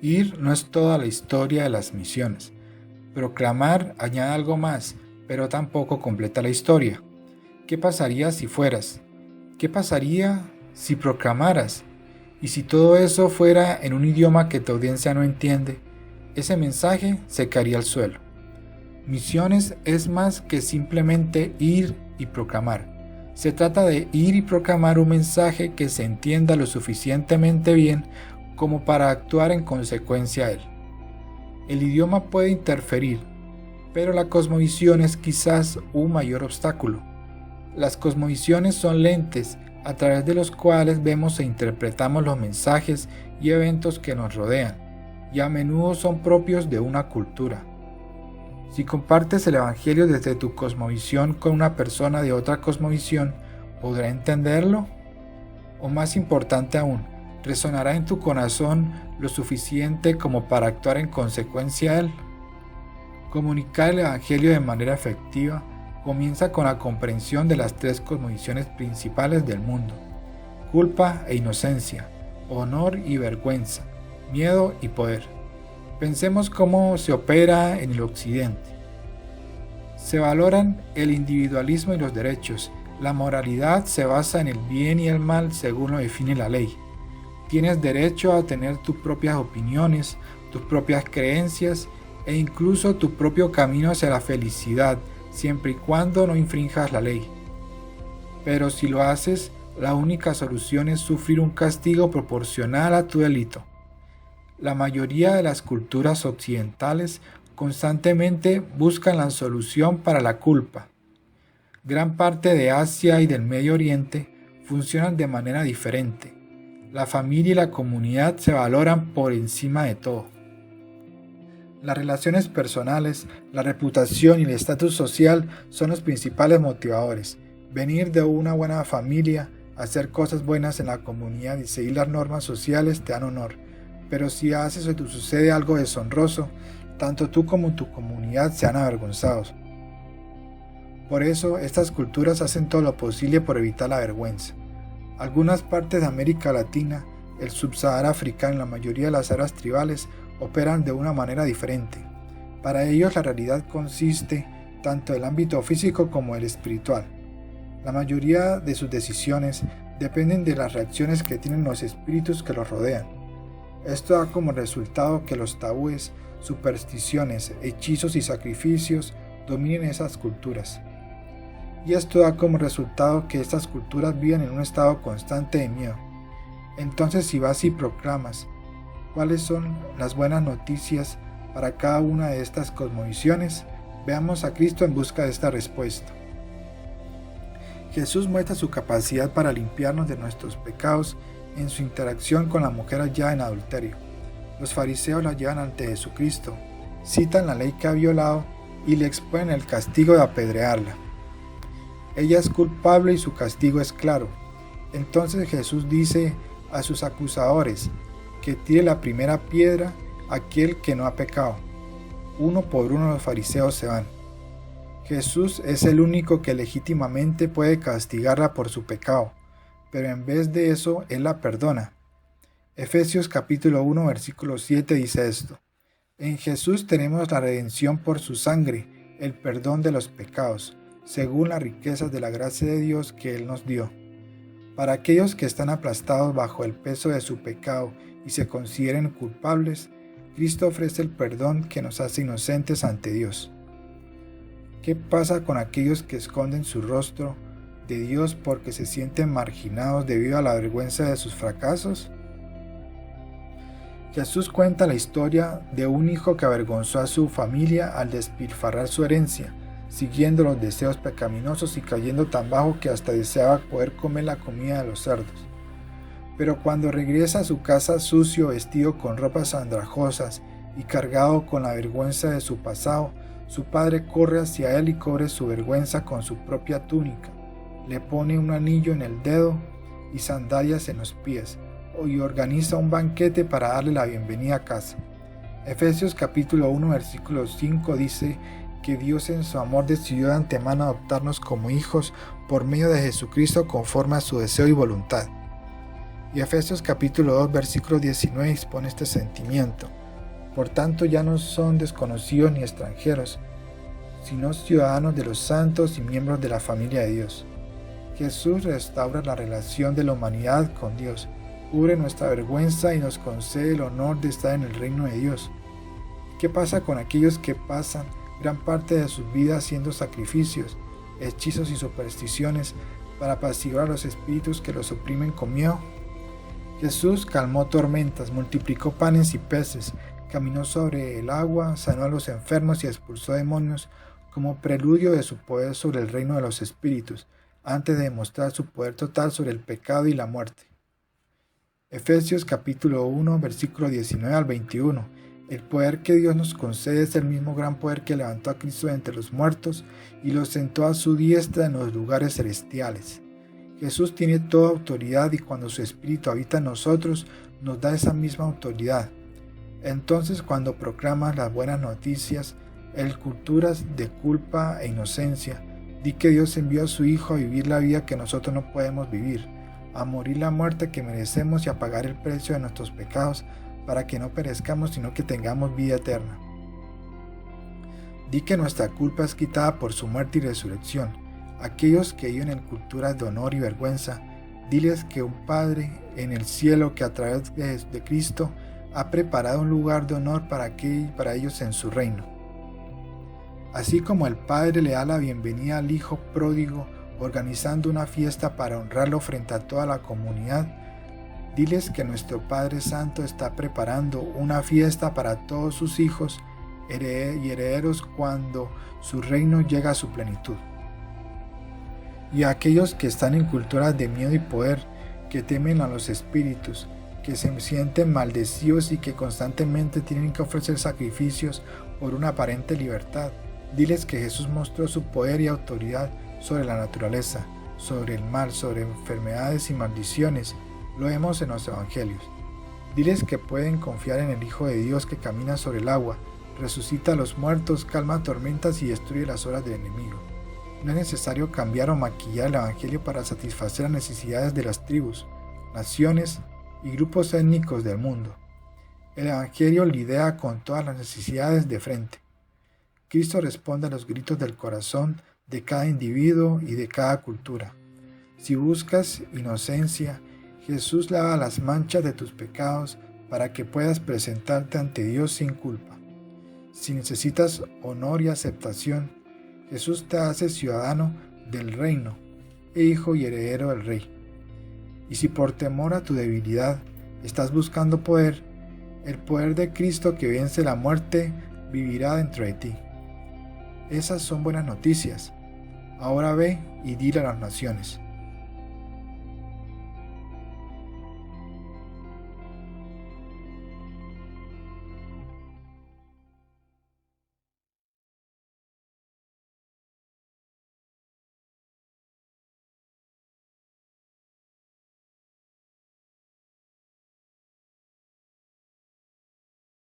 Ir no es toda la historia de las misiones. Proclamar añade algo más, pero tampoco completa la historia. ¿Qué pasaría si fueras? ¿Qué pasaría si proclamaras? Y si todo eso fuera en un idioma que tu audiencia no entiende, ese mensaje se caería al suelo. Misiones es más que simplemente ir y proclamar. Se trata de ir y proclamar un mensaje que se entienda lo suficientemente bien como para actuar en consecuencia a él. El idioma puede interferir, pero la cosmovisión es quizás un mayor obstáculo. Las cosmovisiones son lentes a través de los cuales vemos e interpretamos los mensajes y eventos que nos rodean, y a menudo son propios de una cultura. Si compartes el Evangelio desde tu cosmovisión con una persona de otra cosmovisión, ¿podrá entenderlo? O más importante aún, ¿resonará en tu corazón lo suficiente como para actuar en consecuencia a él? Comunicar el Evangelio de manera efectiva comienza con la comprensión de las tres cosmovisiones principales del mundo: culpa e inocencia, honor y vergüenza, miedo y poder. Pensemos cómo se opera en el occidente. Se valoran el individualismo y los derechos. La moralidad se basa en el bien y el mal según lo define la ley. Tienes derecho a tener tus propias opiniones, tus propias creencias e incluso tu propio camino hacia la felicidad, siempre y cuando no infrinjas la ley. Pero si lo haces, la única solución es sufrir un castigo proporcional a tu delito. La mayoría de las culturas occidentales constantemente buscan la solución para la culpa. Gran parte de Asia y del Medio Oriente funcionan de manera diferente. La familia y la comunidad se valoran por encima de todo. Las relaciones personales, la reputación y el estatus social son los principales motivadores. Venir de una buena familia, hacer cosas buenas en la comunidad y seguir las normas sociales te dan honor. Pero si haces o te sucede algo deshonroso, tanto tú como tu comunidad sean avergonzados. Por eso, estas culturas hacen todo lo posible por evitar la vergüenza. Algunas partes de América Latina, el subsahara africano y la mayoría de las áreas tribales operan de una manera diferente. Para ellos la realidad consiste tanto en el ámbito físico como el espiritual. La mayoría de sus decisiones dependen de las reacciones que tienen los espíritus que los rodean. Esto da como resultado que los tabúes, supersticiones, hechizos y sacrificios dominen esas culturas. Y esto da como resultado que estas culturas vivan en un estado constante de miedo. Entonces, si vas y proclamas cuáles son las buenas noticias para cada una de estas cosmovisiones, veamos a Cristo en busca de esta respuesta. Jesús muestra su capacidad para limpiarnos de nuestros pecados en su interacción con la mujer hallada en adulterio. Los fariseos la llevan ante Jesucristo, citan la ley que ha violado y le exponen el castigo de apedrearla. Ella es culpable y su castigo es claro. Entonces Jesús dice a sus acusadores que tire la primera piedra aquel que no ha pecado. Uno por uno los fariseos se van. Jesús es el único que legítimamente puede castigarla por su pecado, pero en vez de eso Él la perdona. Efesios capítulo 1 versículo 7 dice esto: En Jesús tenemos la redención por su sangre, el perdón de los pecados, según las riquezas de la gracia de Dios que Él nos dio. Para aquellos que están aplastados bajo el peso de su pecado y se consideren culpables, Cristo ofrece el perdón que nos hace inocentes ante Dios. ¿Qué pasa con aquellos que esconden su rostro de Dios porque se sienten marginados debido a la vergüenza de sus fracasos? Jesús cuenta la historia de un hijo que avergonzó a su familia al despilfarrar su herencia, siguiendo los deseos pecaminosos y cayendo tan bajo que hasta deseaba poder comer la comida de los cerdos. Pero cuando regresa a su casa sucio, vestido con ropas andrajosas y cargado con la vergüenza de su pasado, su padre corre hacia él y cubre su vergüenza con su propia túnica. Le pone un anillo en el dedo y sandalias en los pies, y organiza un banquete para darle la bienvenida a casa. Efesios capítulo 1 versículo 5 dice que Dios en su amor decidió de antemano adoptarnos como hijos por medio de Jesucristo conforme a su deseo y voluntad. Y Efesios capítulo 2 versículo 19 expone este sentimiento. Por tanto ya no son desconocidos ni extranjeros, sino ciudadanos de los santos y miembros de la familia de Dios. Jesús restaura la relación de la humanidad con Dios, cubre nuestra vergüenza y nos concede el honor de estar en el reino de Dios. ¿Qué pasa con aquellos que pasan gran parte de sus vidas haciendo sacrificios, hechizos y supersticiones para apaciguar a los espíritus que los oprimen con miedo? Jesús calmó tormentas, multiplicó panes y peces, caminó sobre el agua, sanó a los enfermos y expulsó demonios como preludio de su poder sobre el reino de los espíritus, antes de demostrar su poder total sobre el pecado y la muerte. Efesios capítulo 1 versículo 19 al 21. El poder que Dios nos concede es el mismo gran poder que levantó a Cristo de entre los muertos y lo sentó a su diestra en los lugares celestiales. Jesús tiene toda autoridad y cuando su Espíritu habita en nosotros, nos da esa misma autoridad. Entonces, cuando proclamas las buenas noticias, en culturas de culpa e inocencia, di que Dios envió a su Hijo a vivir la vida que nosotros no podemos vivir, a morir la muerte que merecemos y a pagar el precio de nuestros pecados para que no perezcamos sino que tengamos vida eterna. Di que nuestra culpa es quitada por su muerte y resurrección. Aquellos que viven en culturas de honor y vergüenza, diles que un Padre en el cielo que a través de Cristo ha preparado un lugar de honor para ellos en su reino. Así como el Padre le da la bienvenida al Hijo pródigo, organizando una fiesta para honrarlo frente a toda la comunidad, diles que nuestro Padre Santo está preparando una fiesta para todos sus hijos y herederos cuando su reino llega a su plenitud. Y a aquellos que están en culturas de miedo y poder, que temen a los espíritus, que se sienten maldecidos y que constantemente tienen que ofrecer sacrificios por una aparente libertad, diles que Jesús mostró su poder y autoridad sobre la naturaleza, sobre el mal, sobre enfermedades y maldiciones. Lo vemos en los evangelios. Diles que pueden confiar en el Hijo de Dios que camina sobre el agua, resucita a los muertos, calma tormentas y destruye las obras del enemigo. No es necesario cambiar o maquillar el evangelio para satisfacer las necesidades de las tribus, naciones y grupos étnicos del mundo. El evangelio lidia con todas las necesidades de frente. Cristo responde a los gritos del corazón de cada individuo y de cada cultura. Si buscas inocencia, Jesús lava las manchas de tus pecados para que puedas presentarte ante Dios sin culpa. Si necesitas honor y aceptación, Jesús te hace ciudadano del reino, hijo y heredero del Rey. Y si por temor a tu debilidad estás buscando poder, el poder de Cristo que vence la muerte vivirá dentro de ti. Esas son buenas noticias. Ahora ve y dile a las naciones.